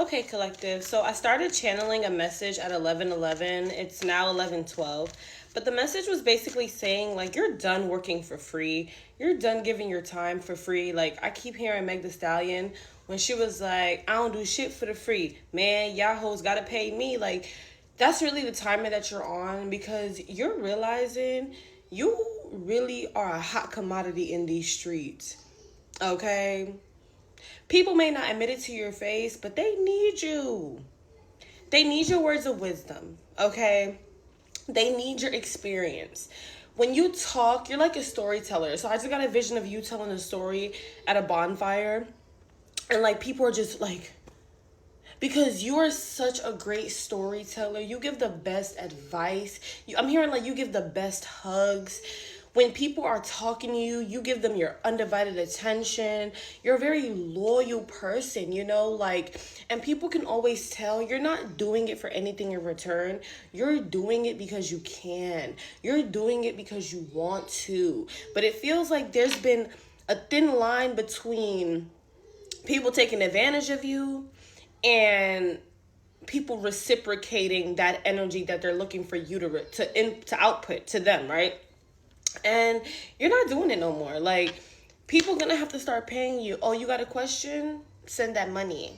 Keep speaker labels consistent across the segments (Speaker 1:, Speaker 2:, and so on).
Speaker 1: Okay, collective. So I started channeling a message at 11:11. It's now 11:12. But the message was basically saying like you're done working for free. You're done giving your time for free. Like I keep hearing Meg the Stallion when she was like, I don't do shit for the free. Man, y'all hoes gotta pay me. Like that's really the timer that you're on because you're realizing you really are a hot commodity in these streets. Okay? People may not admit it to your face, but they need you. They need your words of wisdom, okay? They need your experience. When you talk, you're like a storyteller. So I just got a vision of you telling a story at a bonfire, and like people are just like, because you are such a great storyteller. You give the best advice. I'm hearing like you give the best hugs. When people are talking to you, you give them your undivided attention. You're a very loyal person, like, and people can always tell you're not doing it for anything in return. You're doing it because you can. You're doing it because you want to. But it feels like there's been a thin line between people taking advantage of you and people reciprocating that energy that they're looking for you to output to them, right? And you're not doing it no more. Like people gonna have to start paying you. Oh, you got a question? Send that money.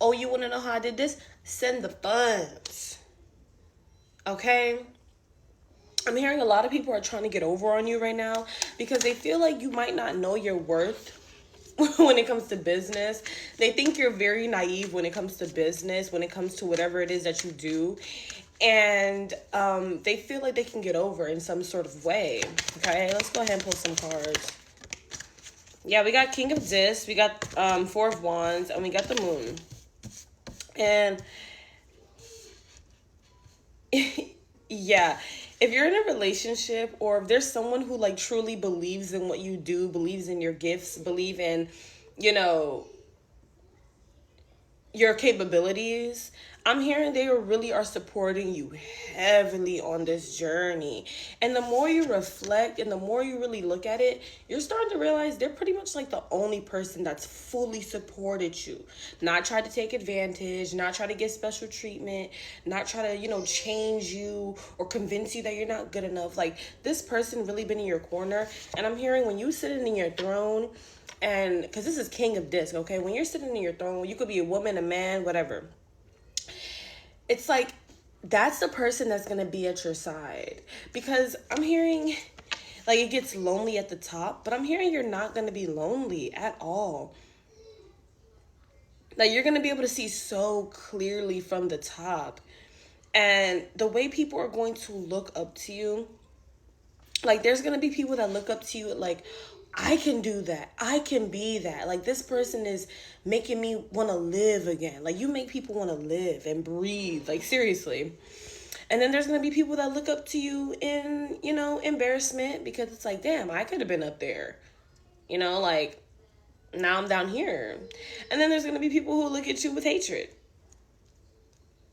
Speaker 1: Oh, you want to know how I did this? Send the funds. Okay? I'm hearing a lot of people are trying to get over on you right now because they feel like you might not know your worth when it comes to business. They think you're very naive when it comes to business, when it comes to whatever it is that you do. And they feel like they can get over in some sort of way. Okay, let's go ahead and pull some cards. Yeah, we got King of Discs, we got Four of Wands, and we got the Moon. And yeah, if you're in a relationship or if there's someone who like truly believes in what you do, believes in your gifts, believe in, you know, your capabilities, I'm hearing they really are supporting you heavily on this journey. And the more you reflect and the more you really look at it, you're starting to realize they're pretty much like the only person that's fully supported you. Not try to take advantage, not try to get special treatment, not try to, change you or convince you that you're not good enough. Like this person really been in your corner. And I'm hearing when you sitting in your throne, and because this is King of Disc, okay? When you're sitting in your throne, you could be a woman, a man, whatever. It's like that's the person that's gonna be at your side. Because I'm hearing like it gets lonely at the top, but I'm hearing you're not gonna be lonely at all. Like you're gonna be able to see so clearly from the top. And the way people are going to look up to you, like there's gonna be people that look up to you like, I can do that. I can be that. Like this person is making me want to live again. Like you make people want to live and breathe. Like seriously. And then there's gonna be people that look up to you in, embarrassment because it's like, damn, I could have been up there. Like now I'm down here. And then there's gonna be people who look at you with hatred.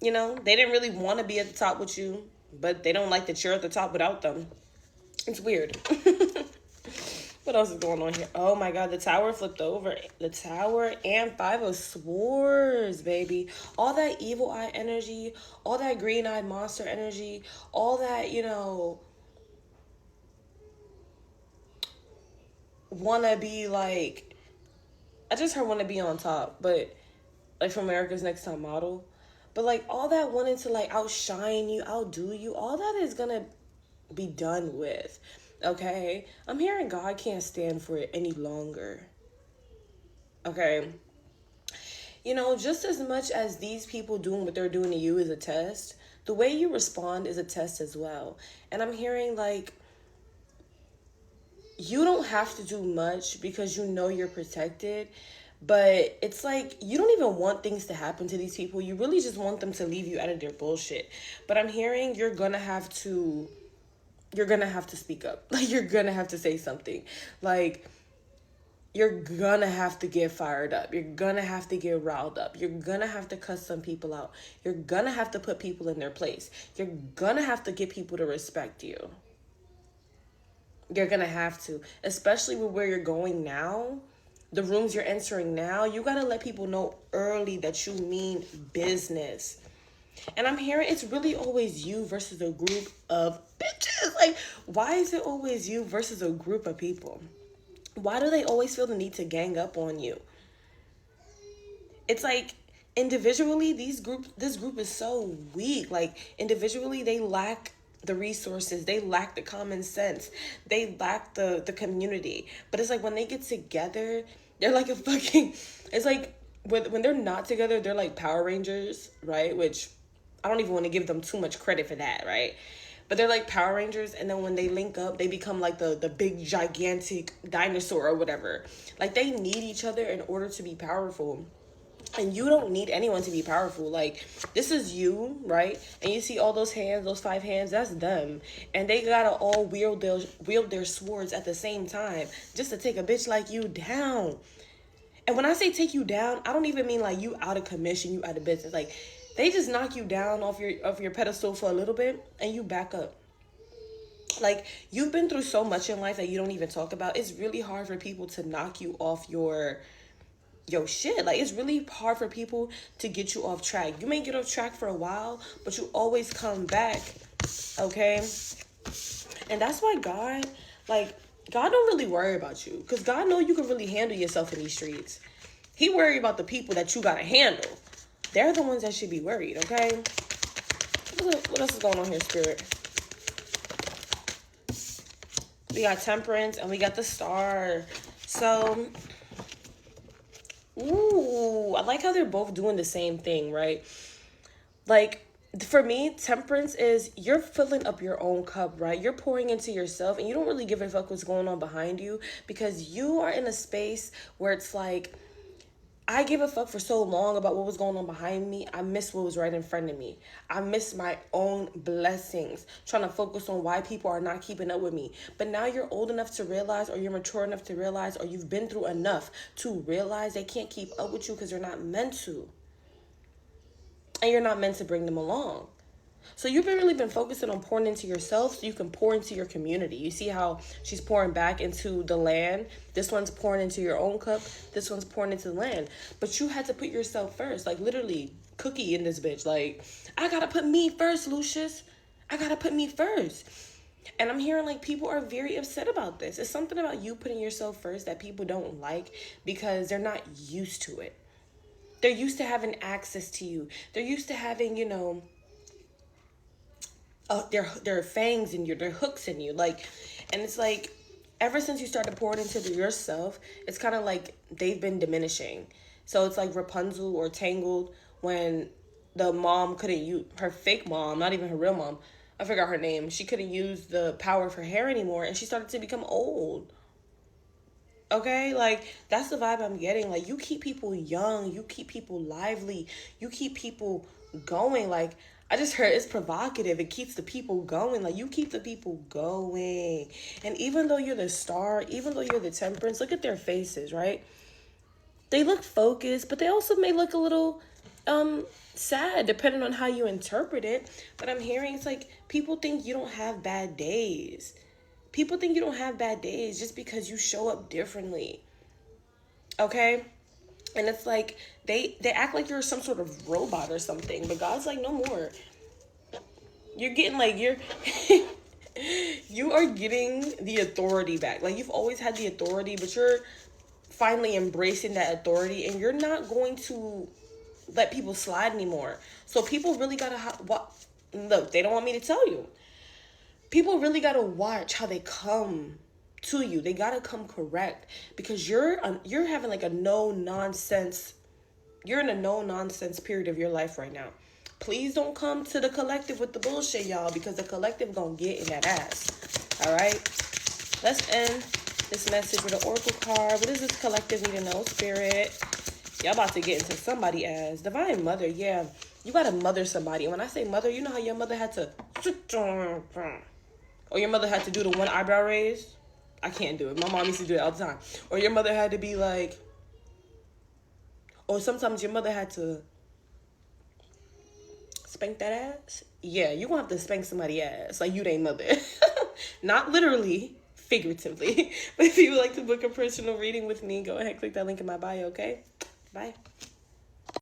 Speaker 1: They didn't really want to be at the top with you, but they don't like that you're at the top without them. It's weird. What else is going on here? Oh my god, the tower flipped over. The tower and Five of Swords, baby. All that evil eye energy, all that green eyed monster energy, all that, wanna be like, I just heard wanna be on top, but like from America's Next Top Model. But like all that wanting to like outshine you, outdo you, all that is gonna be done with. Okay? I'm hearing God can't stand for it any longer. Okay? Just as much as these people doing what they're doing to you is a test, the way you respond is a test as well. And I'm hearing like you don't have to do much because you know you're protected. But it's like you don't even want things to happen to these people. You really just want them to leave you out of their bullshit. But I'm hearing you're gonna have to speak up. Like you're gonna have to say something. Like you're gonna have to get fired up. You're gonna have to get riled up. You're gonna have to cuss some people out. You're gonna have to put people in their place. You're gonna have to get people to respect you. You're gonna have to, especially with where you're going now. the rooms you're entering now, you gotta let people know early that you mean business. And I'm hearing it's really always you versus a group of bitches. Like, why is it always you versus a group of people? Why do they always feel the need to gang up on you? It's like individually, this group is so weak. Like, individually, they lack the resources, they lack the common sense, they lack the community. But it's like when they get together, they're like a fucking, it's like when they're not together, they're like Power Rangers, right? Which I don't even want to give them too much credit for that, right? But they're like Power Rangers, and then when they link up, they become like the big gigantic dinosaur or whatever. Like, they need each other in order to be powerful. And you don't need anyone to be powerful. Like, this is you, right? And you see all those hands, those 5 hands, that's them. And they gotta all wield their swords at the same time just to take a bitch like you down. And when I say take you down, I don't even mean like you out of commission, you out of business. Like, they just knock you down off your pedestal for a little bit and you back up. Like, you've been through so much in life that you don't even talk about. It's really hard for people to knock you off your shit. Like, it's really hard for people to get you off track. You may get off track for a while, but you always come back, okay? And that's why God don't really worry about you, because God know you can really handle yourself in these streets. He worry about the people that you gotta handle. They're the ones that should be worried, okay? What else is going on here, Spirit? We got Temperance and we got the Star. So, ooh, I like how they're both doing the same thing, right? Like, for me, Temperance is you're filling up your own cup, right? You're pouring into yourself and you don't really give a fuck what's going on behind you, because you are in a space where it's like, I gave a fuck for so long about what was going on behind me. I missed what was right in front of me. I missed my own blessings, trying to focus on why people are not keeping up with me. But now you're old enough to realize, or you're mature enough to realize, or you've been through enough to realize they can't keep up with you because they're not meant to. And you're not meant to bring them along. So you've really been focusing on pouring into yourself so you can pour into your community. You see how she's pouring back into the land. This one's pouring into your own cup. This one's pouring into the land. But you had to put yourself first. Like, literally, Cookie in this bitch. Like, I gotta put me first, Lucius. I gotta put me first. And I'm hearing like people are very upset about this. It's something about you putting yourself first that people don't like because they're not used to it. They're used to having access to you. They're used to having, their fangs in you, their hooks in you, like, and it's like, ever since you started pouring into yourself, it's kind of like they've been diminishing. So it's like Rapunzel or Tangled, when the mom couldn't use her fake mom, not even her real mom, I forgot her name, she couldn't use the power of her hair anymore, and she started to become old. Okay, like, that's the vibe I'm getting. Like, you keep people young, you keep people lively, you keep people going. Like, I just heard it's provocative. It keeps the people going. Like, you keep the people going. And even though you're the Star, even though you're the Temperance, look at their faces, right? They look focused, but they also may look a little sad, depending on how you interpret it. But I'm hearing it's like people think you don't have bad days. People think you don't have bad days just because you show up differently. Okay? And it's like they act like you're some sort of robot or something. But God's like, no more. You're getting like you are getting the authority back. Like, you've always had the authority, but you're finally embracing that authority, and you're not going to let people slide anymore. So people really gotta look. They don't want me to tell you. People really gotta watch how they come to you. They gotta come correct, because you're having like a no nonsense. You're in a no nonsense period of your life right now. Please don't come to the collective with the bullshit, y'all, because the collective gonna get in that ass. All right. Let's end this message with an oracle card. What does this collective need to know, Spirit? Y'all about to get into somebody's ass. Divine Mother, yeah. You gotta mother somebody. And when I say mother, you know how your mother had to, or your mother had to do the one eyebrow raise? I can't do it. My mom used to do it all the time. Or your mother had to be like, or sometimes your mother had to spank that ass. Yeah, you gonna have to spank somebody's ass. Like, you ain't mother. Not literally, figuratively. But if you would like to book a personal reading with me, go ahead, click that link in my bio, okay? Bye.